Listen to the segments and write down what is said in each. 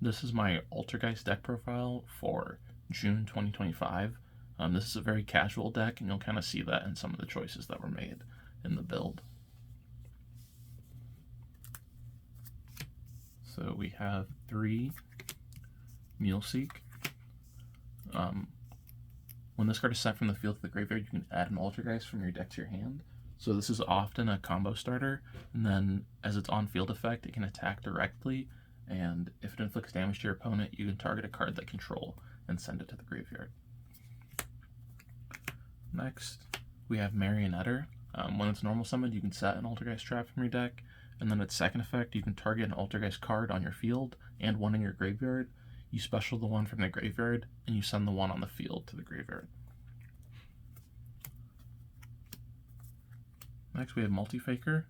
This is my Altergeist deck profile for June 2025. This is a very casual deck, and you'll kind of see that in some of the choices that were made in the build. So we have 3 Mulseek. When this card is sent from the field to the graveyard, you can add an Altergeist from your deck to your hand. So this is often a combo starter, and then as its on-field effect, it can attack directly, and if it inflicts damage to your opponent, you can target a card that control and send it to the graveyard. Next, we have Marionetter. When it's normal summoned, you can set an Altergeist trap from your deck, and then its second effect, you can target an Altergeist card on your field and one in your graveyard. You special the one from the graveyard, and you send the one on the field to the graveyard. Next, we have Multifaker,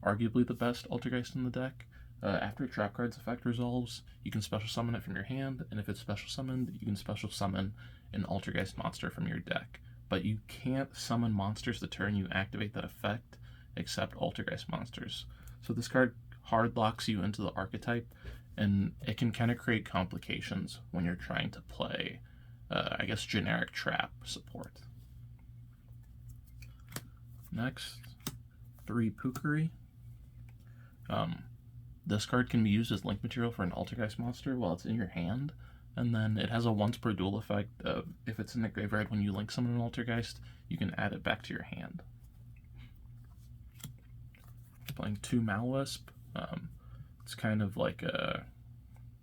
arguably the best Altergeist in the deck. After a trap card's effect resolves, you can special summon it from your hand, and if it's special summoned, you can special summon an Altergeist monster from your deck. But you can't summon monsters the turn you activate that effect, except Altergeist monsters. So this card hard locks you into the archetype, and it can kind of create complications when you're trying to play, generic trap support. Next, 3 Pukari. This card can be used as link material for an Altergeist monster while it's in your hand, and then it has a once per duel effect of if it's in the graveyard when you link summon an Altergeist, you can add it back to your hand. Playing 2 Malwisp. It's kind of like a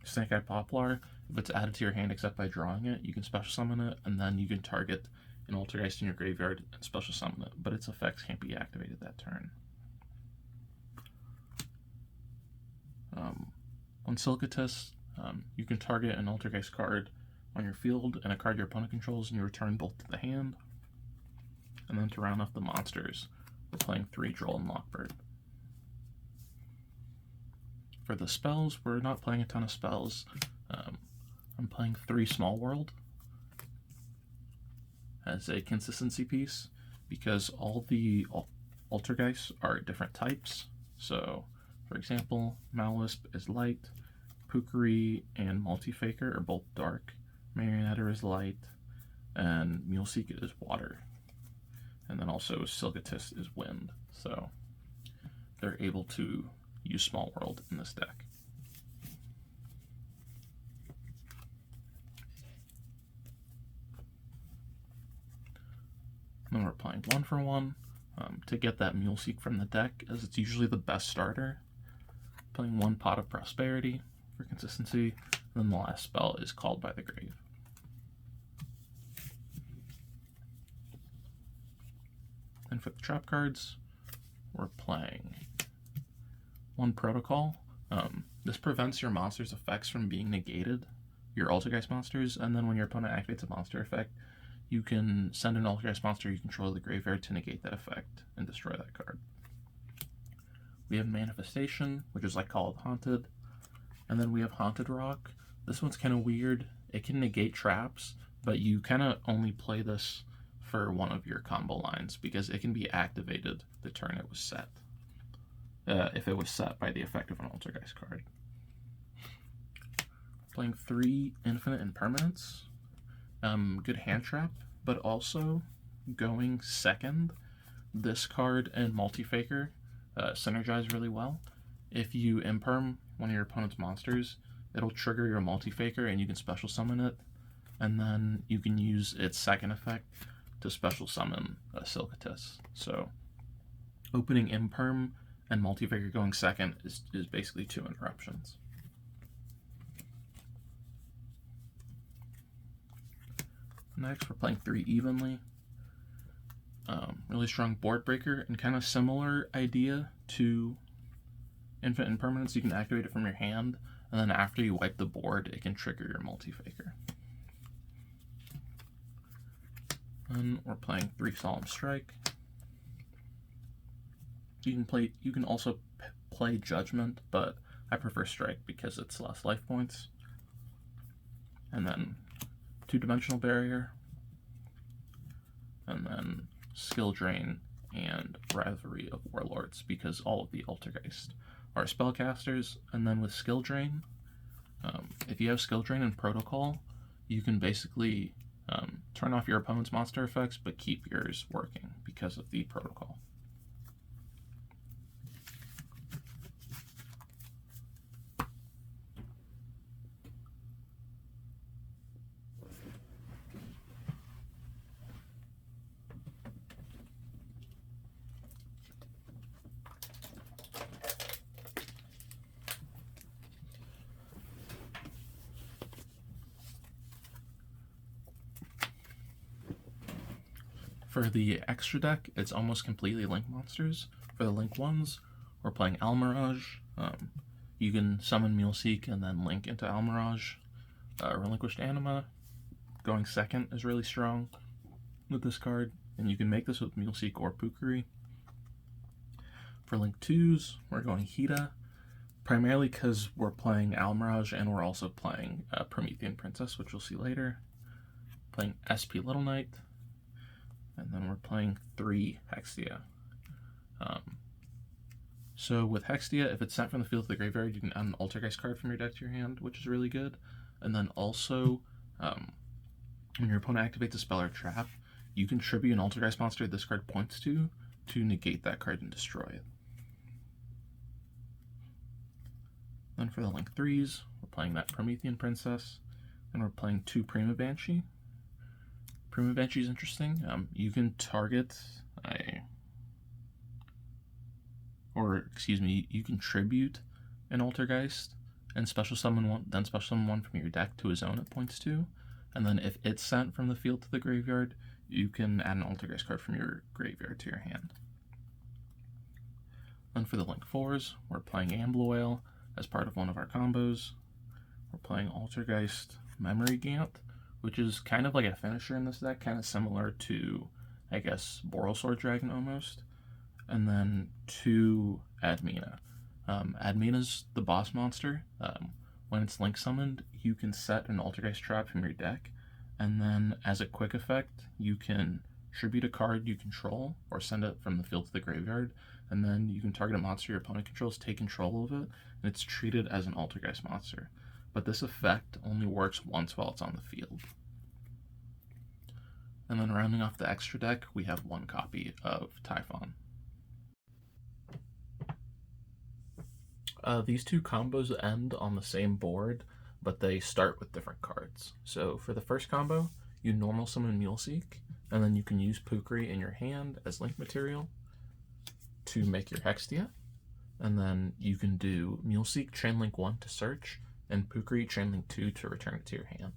Snake Eye Poplar. If it's added to your hand except by drawing it, you can special summon it, and then you can target an Altergeist in your graveyard and special summon it, but its effects can't be activated that turn. On Silcatus, you can target an Altergeist card on your field and a card your opponent controls, and you return both to the hand. And then to round off the monsters, we're playing 3 Droll and Lockbird. For the spells, we're not playing a ton of spells. I'm playing 3 Small World as a consistency piece because all the Altergeists are different types. So, for example, Malwisp is light, Pukari and Multifaker are both dark, Marionetter is light, and Mulseek is water. And then also Silcatus is wind. So they're able to use Small World in this deck. Then we're playing 1 for 1 to get that Mulseek from the deck, as it's usually the best starter. Playing 1 Pot of Prosperity for consistency, and then the last spell is Called by the Grave. And for the trap cards, we're playing 1 Protocol. This prevents your monster's effects from being negated, your Altergeist monsters, and then when your opponent activates a monster effect, you can send an Altergeist monster you control to the graveyard to negate that effect and destroy that card. We have Manifestation, which is like Call of the Haunted, and then we have Haunted Rock. This one's kind of weird. It can negate traps, but you kind of only play this for one of your combo lines because it can be activated the turn it was set. If it was set by the effect of an Altergeist card. Playing 3 Infinite Impermanence. Good hand trap, but also going second, this card and Multifaker synergize really well. If you imperm one of your opponent's monsters, it'll trigger your Multifaker and you can special summon it, and then you can use its second effect to special summon a Silcatus. So opening imperm and Multifaker going second is basically 2 interruptions. Next, we're playing 3 Evenly. Really strong board breaker, and kind of similar idea to Infinite Impermanence. You can activate it from your hand, and then after you wipe the board, it can trigger your Multifaker. Then we're playing 3 Solemn Strike. You can also play Judgment, but I prefer Strike because it's less life points. And then 2-Dimensional Barrier, and then Skill Drain and Rivalry of Warlords because all of the Altergeist are spellcasters, and then with Skill Drain, If you have skill drain and protocol, you can basically turn off your opponent's monster effects but keep yours working because of the protocol. For the extra deck, it's almost completely Link monsters. For the Link ones, we're playing Almirage. You can summon Muleseek and then link into Almirage. Relinquished Anima, going second, is really strong with this card, and you can make this with Muleseek or Pukari. For Link 2s, we're going Hida, primarily because we're playing Almirage and we're also playing Promethean Princess, which we'll see later. Playing SP Little Knight, and then we're playing 3 Hextia. So with Hextia, if it's sent from the field to the graveyard, you can add an Altergeist card from your deck to your hand, which is really good. And then also, when your opponent activates a spell or trap, you can tribute an Altergeist monster this card points to negate that card and destroy it. Then for the Link 3s, we're playing that Promethean Princess, and we're playing 2 Prima Banshee. Prima Banshee is interesting. You can target you can tribute an Altergeist and special summon one, then special summon one from your deck to a zone it points to, and then if it's sent from the field to the graveyard, you can add an Altergeist card from your graveyard to your hand. Then for the Link 4s, we're playing Ambloil as part of one of our combos. We're playing Altergeist Memory Gant, which is kind of like a finisher in this deck, kind of similar to, I guess, Borrelsword Dragon almost. And then 2 Admina. Admina's the boss monster. When it's Link summoned, you can set an Altergeist trap from your deck, and then as a quick effect, you can tribute a card you control or send it from the field to the graveyard, and then you can target a monster your opponent controls, take control of it, and it's treated as an Altergeist monster. But this effect only works once while it's on the field. And then rounding off the extra deck, we have 1 copy of Typhon. These 2 combos end on the same board, but they start with different cards. So for the first combo, you normal summon Muleseek, and then you can use Pukari in your hand as link material to make your Hextia. And then you can do Muleseek Chainlink 1 to search, and Pukari Chainlink 2 to return it to your hand.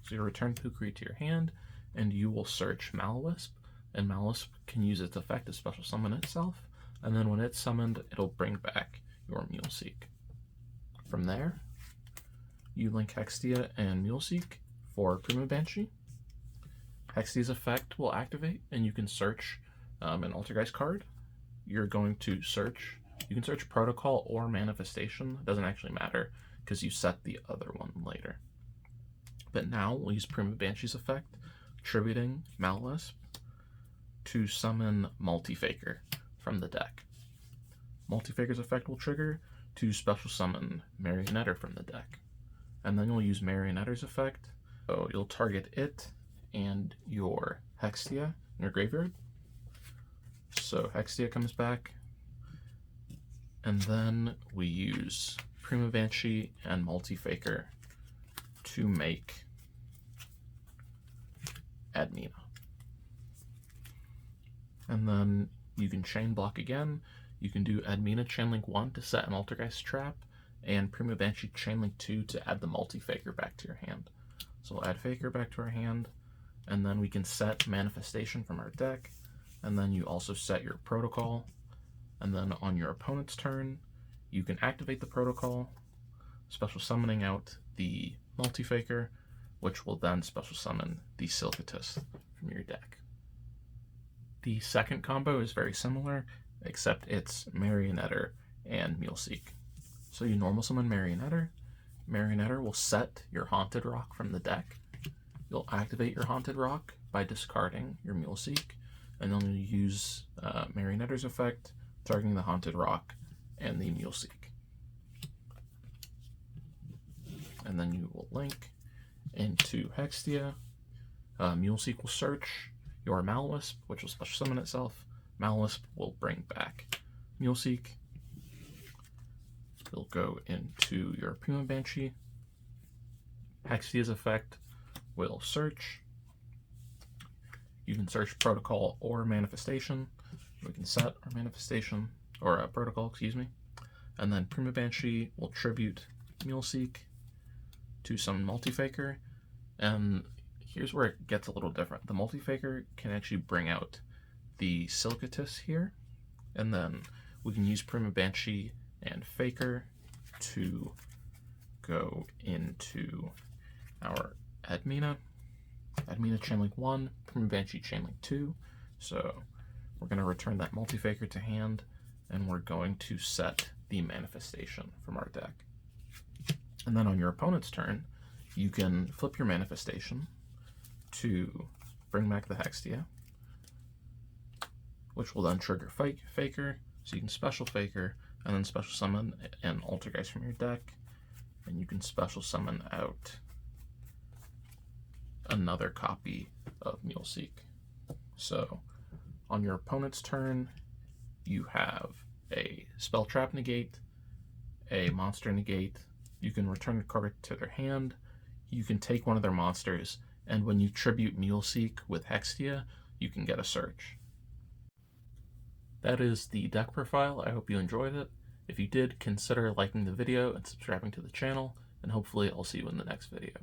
So you return Pukari to your hand, and you will search Maliwisp, and Maliwisp can use its effect to special summon itself, and then when it's summoned, it'll bring back your Muleseek. From there, you link Hextia and Muleseek for Prima Banshee. Hextia's effect will activate, and you can search an Altergeist card. You're going to search, you can search Protocol or Manifestation, it doesn't actually matter, because you set the other one later. But now we'll use Prima Banshee's effect, tributing Maliwisp to summon Multi-Faker from the deck. Multi-Faker's effect will trigger to special summon Marionetter from the deck. And then you'll use Marionetter's effect, so you'll target it and your Hextia in your graveyard. So Hextia comes back, and then we use Prima Banshee and Multi-Faker to make Admina. And then you can chain block again. You can do Admina Chainlink 1 to set an Altergeist trap, and Prima Banshee Chainlink 2 to add the Multi-Faker back to your hand. So we'll add Faker back to our hand, and then we can set Manifestation from our deck, and then you also set your Protocol, and then on your opponent's turn, you can activate the Protocol, special summoning out the Multi-Faker, which will then special summon the Silcatus from your deck. The second combo is very similar, except it's Marionetter and Muleseek. So you normal summon Marionetter. Marionetter will set your Haunted Rock from the deck. You'll activate your Haunted Rock by discarding your Muleseek, and then you'll use Marionetter's effect, targeting the Haunted Rock and the Muleseek. and then you will link into Hextia. Muleseek will search your Malwisp, which will special summon itself. Malwisp will bring back Muleseek. It'll go into your Prima Banshee. Hextia's effect will search. You can search protocol or manifestation. We can set our manifestation, or a protocol, excuse me. And then Prima Banshee will tribute Muleseek to some Multifaker. And here's where it gets a little different. The Multifaker can actually bring out the Silicatus here. And then we can use Prima Banshee and Faker to go into our Admina. Admina Chainlink 1, Prima Banshee Chainlink 2. So we're going to return that Multifaker to hand, and we're going to set the manifestation from our deck. And then on your opponent's turn, you can flip your manifestation to bring back the Hextia, which will then trigger Faker, so you can special Faker, and then special summon an Altergeist from your deck, and you can special summon out another copy of Muleseek. So on your opponent's turn, you have a spell trap negate, a monster negate. You can return a card to their hand. You can take one of their monsters, and when you tribute Muleseek with Hextia, you can get a search. That is the deck profile. I hope you enjoyed it. If you did, consider liking the video and subscribing to the channel, and hopefully I'll see you in the next video.